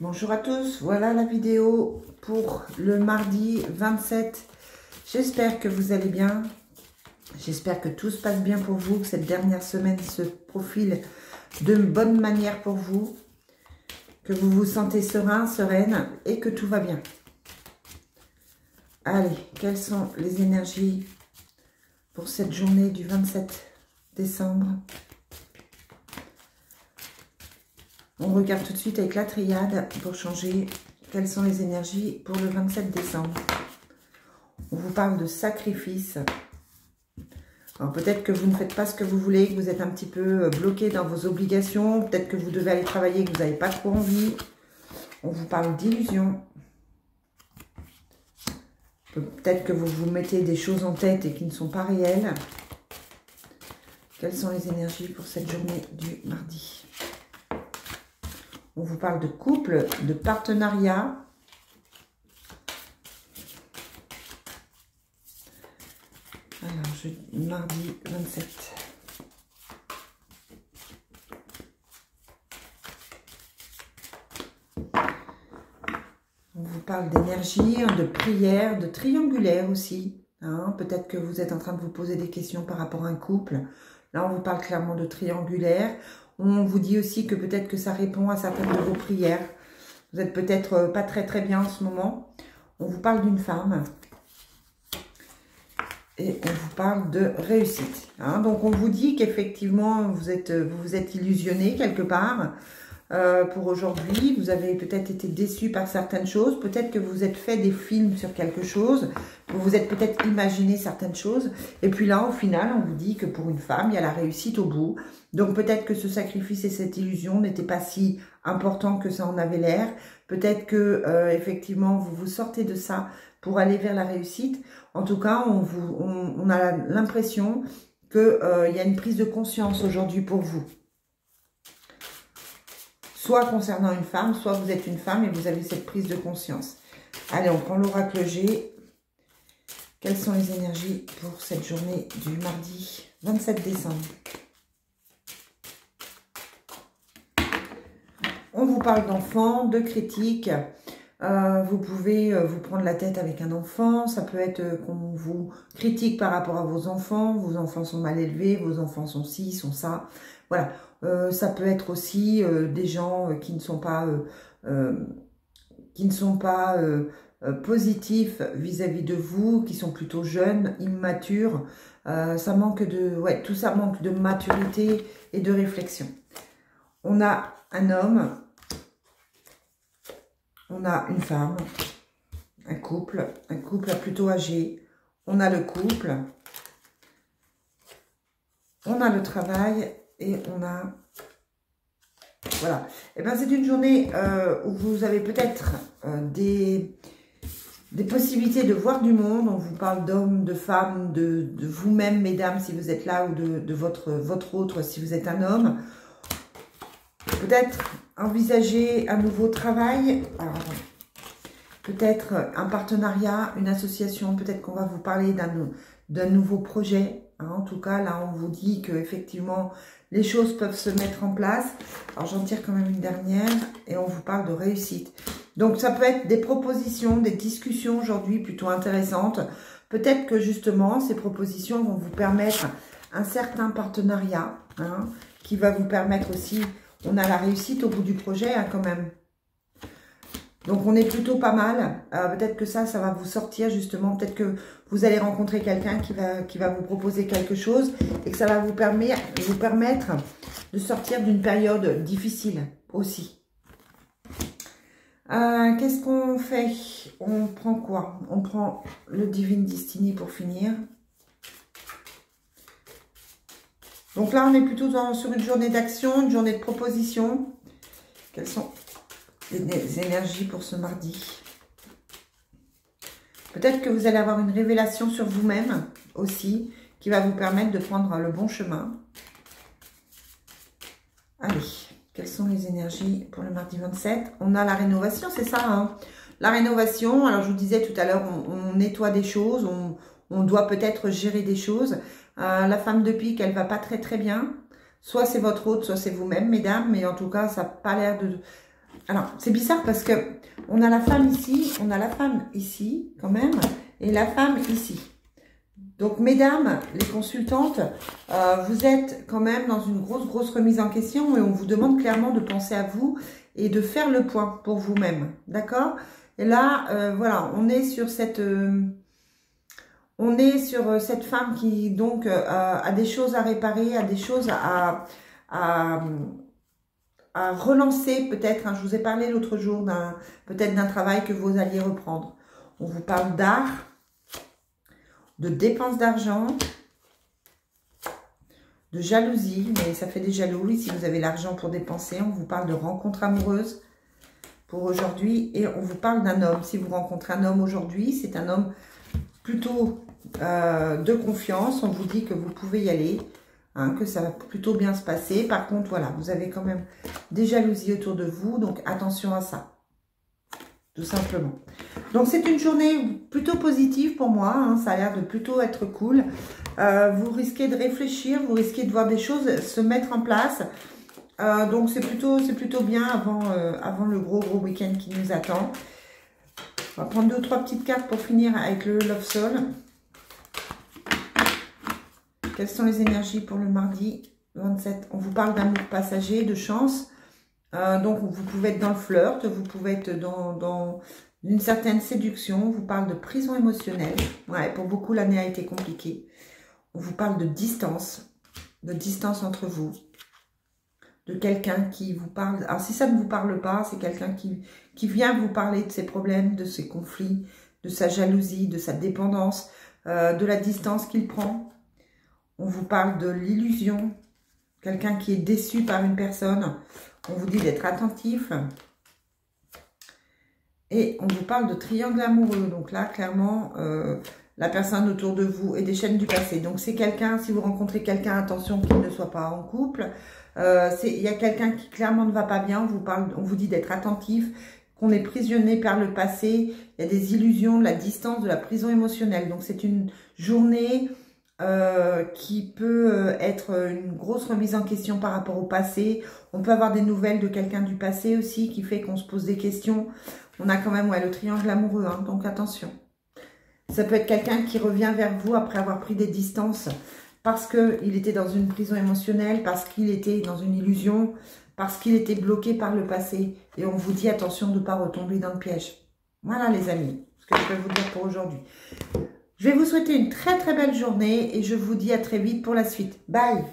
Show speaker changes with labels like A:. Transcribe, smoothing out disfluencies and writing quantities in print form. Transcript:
A: Bonjour à tous, voilà la vidéo pour le mardi 27. J'espère que vous allez bien. J'espère que tout se passe bien pour vous, que cette dernière semaine se profile de bonne manière pour vous, que vous vous sentez serein, sereine et que tout va bien. Allez, quelles sont les énergies pour cette journée du 27 décembre? On regarde tout de suite avec la triade pour changer quelles sont les énergies pour le 27 décembre. On vous parle de sacrifice. Alors peut-être que vous ne faites pas ce que vous voulez, que vous êtes un petit peu bloqué dans vos obligations. Peut-être que vous devez aller travailler et que vous n'avez pas trop envie. On vous parle d'illusion. Peut-être que vous vous mettez des choses en tête et qui ne sont pas réelles. Quelles sont les énergies pour cette journée du mardi ? On vous parle de couple, de partenariat. Alors, mardi 27. On vous parle d'énergie, de prière, de triangulaire aussi. Hein. Peut-être que vous êtes en train de vous poser des questions par rapport à un couple. Là, on vous parle clairement de triangulaire. On vous dit aussi que peut-être que ça répond à certaines de vos prières. Vous êtes peut-être pas très bien en ce moment. On vous parle d'une femme. Et on vous parle de réussite. Hein. Donc, on vous dit qu'effectivement, vous vous êtes illusionné quelque part pour aujourd'hui. Vous avez peut-être été déçu par certaines choses. Peut-être que vous êtes fait des films sur quelque chose. Vous vous êtes peut-être imaginé certaines choses. Et puis là, au final, on vous dit que pour une femme, il y a la réussite au bout. Donc, peut-être que ce sacrifice et cette illusion n'étaient pas si importants que ça en avait l'air. Peut-être que, effectivement, vous vous sortez de ça pour aller vers la réussite. En tout cas, on a l'impression qu'il y a une prise de conscience aujourd'hui pour vous. Soit concernant une femme, soit vous êtes une femme et vous avez cette prise de conscience. Allez, on prend l'oracle G. Quelles sont les énergies pour cette journée du mardi 27 décembre? On vous parle d'enfants, de critiques. Vous pouvez vous prendre la tête avec un enfant. Ça peut être qu'on vous critique par rapport à vos enfants. Vos enfants sont mal élevés, vos enfants sont ci, sont ça. Voilà. Ça peut être aussi des gens qui ne sont pas, positifs vis-à-vis de vous, qui sont plutôt jeunes, immatures. Ça manque de, tout ça manque de maturité et de réflexion. On a un homme. On a une femme, un couple plutôt âgé. On a le couple, on a le travail et on a... Voilà. Et bien c'est une journée où vous avez peut-être des possibilités de voir du monde. On vous parle d'hommes, de femmes, de vous-même, mesdames, si vous êtes là, ou de votre autre, si vous êtes un homme. Peut-être envisager un nouveau travail, peut-être un partenariat, une association, peut-être qu'on va vous parler d'un nouveau projet. Hein. En tout cas, là, on vous dit qu'effectivement, les choses peuvent se mettre en place. Alors, j'en tire quand même une dernière et on vous parle de réussite. Donc, ça peut être des propositions, des discussions aujourd'hui plutôt intéressantes. Peut-être que justement, ces propositions vont vous permettre un certain partenariat qui va vous permettre aussi... On a la réussite au bout du projet quand même. Donc, on est plutôt pas mal. Peut-être que ça va vous sortir justement. Peut-être que vous allez rencontrer quelqu'un qui va vous proposer quelque chose et que ça va vous permettre de sortir d'une période difficile aussi. Qu'est-ce qu'on fait? On prend quoi? On prend le Divine Destiny pour finir. Donc là, on est plutôt sur une journée d'action, une journée de proposition. Quelles sont les énergies pour ce mardi? Peut-être que vous allez avoir une révélation sur vous-même aussi, qui va vous permettre de prendre le bon chemin. Allez, quelles sont les énergies pour le mardi 27? On a la rénovation, c'est ça, hein? La rénovation, alors je vous disais tout à l'heure, on nettoie des choses, on doit peut-être gérer des choses. La femme de pique, elle va pas très bien. Soit c'est votre hôte, soit c'est vous-même, mesdames. Mais en tout cas, ça n'a pas l'air Alors, c'est bizarre parce que on a la femme ici, on a la femme ici, quand même, et la femme ici. Donc, mesdames, les consultantes, vous êtes quand même dans une grosse remise en question et on vous demande clairement de penser à vous et de faire le point pour vous-même. D'accord? Et là, voilà, on est sur cette femme qui, donc, a des choses à réparer, a des choses à relancer peut-être. Hein, je vous ai parlé l'autre jour peut-être d'un travail que vous alliez reprendre. On vous parle d'art, de dépenses d'argent, de jalousie, mais ça fait des jalousies si vous avez l'argent pour dépenser. On vous parle de rencontres amoureuses pour aujourd'hui et on vous parle d'un homme. Si vous rencontrez un homme aujourd'hui, c'est un homme plutôt de confiance. On vous dit que vous pouvez y aller, hein, que ça va plutôt bien se passer. Par contre, voilà, vous avez quand même des jalousies autour de vous, donc attention à ça. Tout simplement. Donc, c'est une journée plutôt positive pour moi. Hein, ça a l'air de plutôt être cool. Vous risquez de réfléchir, vous risquez de voir des choses se mettre en place. Donc, c'est plutôt bien avant le gros week-end qui nous attend. On va prendre 2 ou 3 petites cartes pour finir avec le Love Soul. Quelles sont les énergies pour le mardi 27? On vous parle d'amour passager, de chance. Donc, vous pouvez être dans le flirt, vous pouvez être dans une certaine séduction. On vous parle de prison émotionnelle. Ouais, pour beaucoup, l'année a été compliquée. On vous parle de distance entre vous. De quelqu'un qui vous parle. Alors, si ça ne vous parle pas, c'est quelqu'un qui vient vous parler de ses problèmes, de ses conflits, de sa jalousie, de sa dépendance, de la distance qu'il prend. On vous parle de l'illusion. Quelqu'un qui est déçu par une personne. On vous dit d'être attentif. Et on vous parle de triangle amoureux. Donc là, clairement, la personne autour de vous est des chaînes du passé. Donc c'est quelqu'un, si vous rencontrez quelqu'un, attention qu'il ne soit pas en couple. Il y a quelqu'un qui clairement ne va pas bien. On vous dit d'être attentif, qu'on est prisonnier par le passé. Il y a des illusions, de la distance, de la prison émotionnelle. Donc c'est une journée qui peut être une grosse remise en question par rapport au passé. On peut avoir des nouvelles de quelqu'un du passé aussi qui fait qu'on se pose des questions. On a quand même le triangle amoureux, hein, donc attention. Ça peut être quelqu'un qui revient vers vous après avoir pris des distances parce qu'il était dans une prison émotionnelle, parce qu'il était dans une illusion, parce qu'il était bloqué par le passé. Et on vous dit attention de ne pas retomber dans le piège. Voilà les amis, ce que je peux vous dire pour aujourd'hui. Je vais vous souhaiter une très belle journée et je vous dis à très vite pour la suite. Bye!